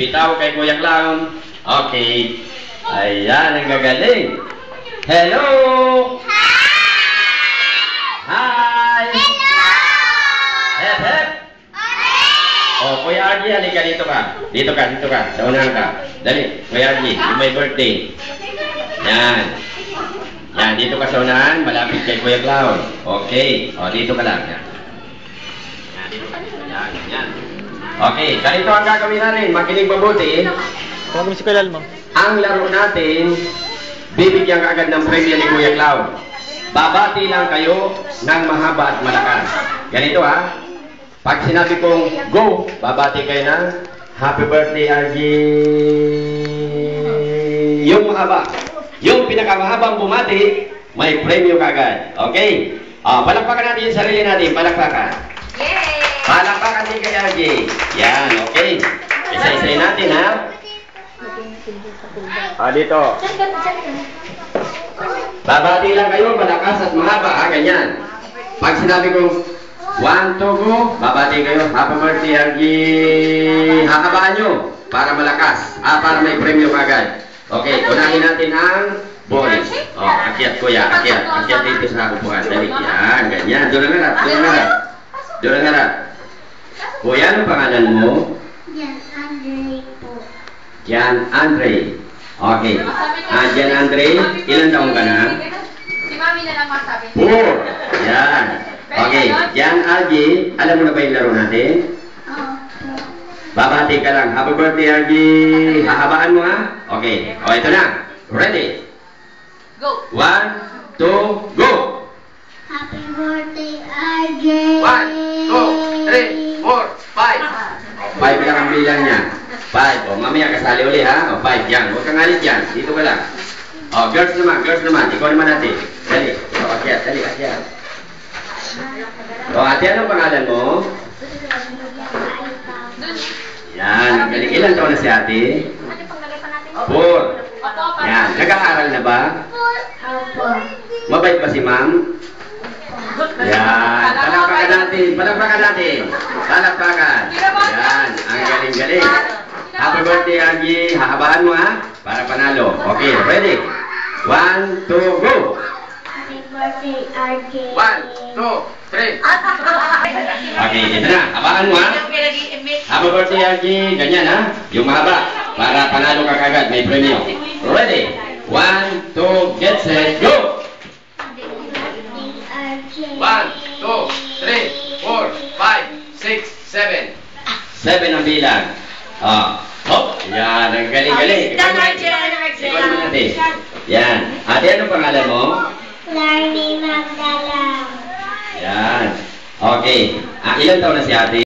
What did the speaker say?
Bitaw kay Kuya Clown. Okay. Ayan, ang gagaling. Hello! Hi! Hello! Hep, hep! Oh, Kuya Argy, halika dito ka. Dito ka. Sa unahan ka. Dali, Kuya Argy, yung may birthday. Yan. Yan, dito ka sa unahan, malapit kay Kuya Clown. Okay. O, dito ka lang. Yan. Yan, dito ka. Yan. Okay, ganito ang gagawin natin. Makinig mabuti. Tawagin si Kuya Lalmo. Ang laro natin, bibigyan ka agad ng premyo ni Kuya Clown. Babati lang kayo ng mahaba at malakas. Ganito ha. Pag sinabi kong go, babati kayo ng happy birthday, Argy. Yung mahaba. Yung pinakamahabang bumati, may premyo kagad. Okay? Palakpakan natin yung sarili natin. Palakpakan. Yay! Palakpakan din kay Argy. Yan, okay. Isa-isay natin ha. Dito. Babati lang kayo, malakas at mahaba ha, ganyan. Pag sinabi kong 1, 2, go, babati kayo. Happy birthday, Argy. Hahabaan nyo para malakas. Para may premyo kagad. Okay, unahin natin ang boys. Akyat kuya, akyat. Akyat dito sa upuan. Dali, yan, ganyan. Doon ang harap. Kuya, anong pangalan mo? Jan Andre po. Jan Andre. Okay. Jan Andre, ilan taong ka na? Si Mami na lang masabi. 4. Yan. Okay. Jan Argy, alam mo na ba yung laro natin? Babati ka lang. Happy birthday, Argy. Hahabaan mo ha? Okay. O, ito na. Ready? Go. 1, 2, go! Happy birthday, Argy. 1, 2, 3, 4, 5. 5 lang ang bilang niya. 5. O, mamaya kasali uli ha. O, 5. Yan. Huwag kang alit yan. Dito ka lang. O, girls naman. Ikaw naman natin. Dali. O, akyat. Dali, akyat. O, ate, anong pangalan mo? Yan. Galing. Ilan taon na si ate? 4. Yan. Nag-aaral na ba? Opo. Mabait ba si ma'am? Yan. Palakpakan natin. Yan. Ang galing-galing. Happy birthday, Argy. Hahabaan mo ha. Para panalo. Okay. Ready? 1, 2, go! Happy birthday, Argy. 1, 2, 3. Okay. Ito na. Habaan mo ha. Happy birthday, Argy. Ganyan ha. Yung mahaba. Para panalo ka kagad. May premyo. Ready? 1, 2, get set, go! 1, 2, 3, 4, 5, 6, 7. 7 ang bilang. Hop! Yan, ang galing-galing. Ikaw naman natin. Yan. Ate, anong pangalan mo? Larry Magdala. Yan. Okay. Ilan taon na si ate?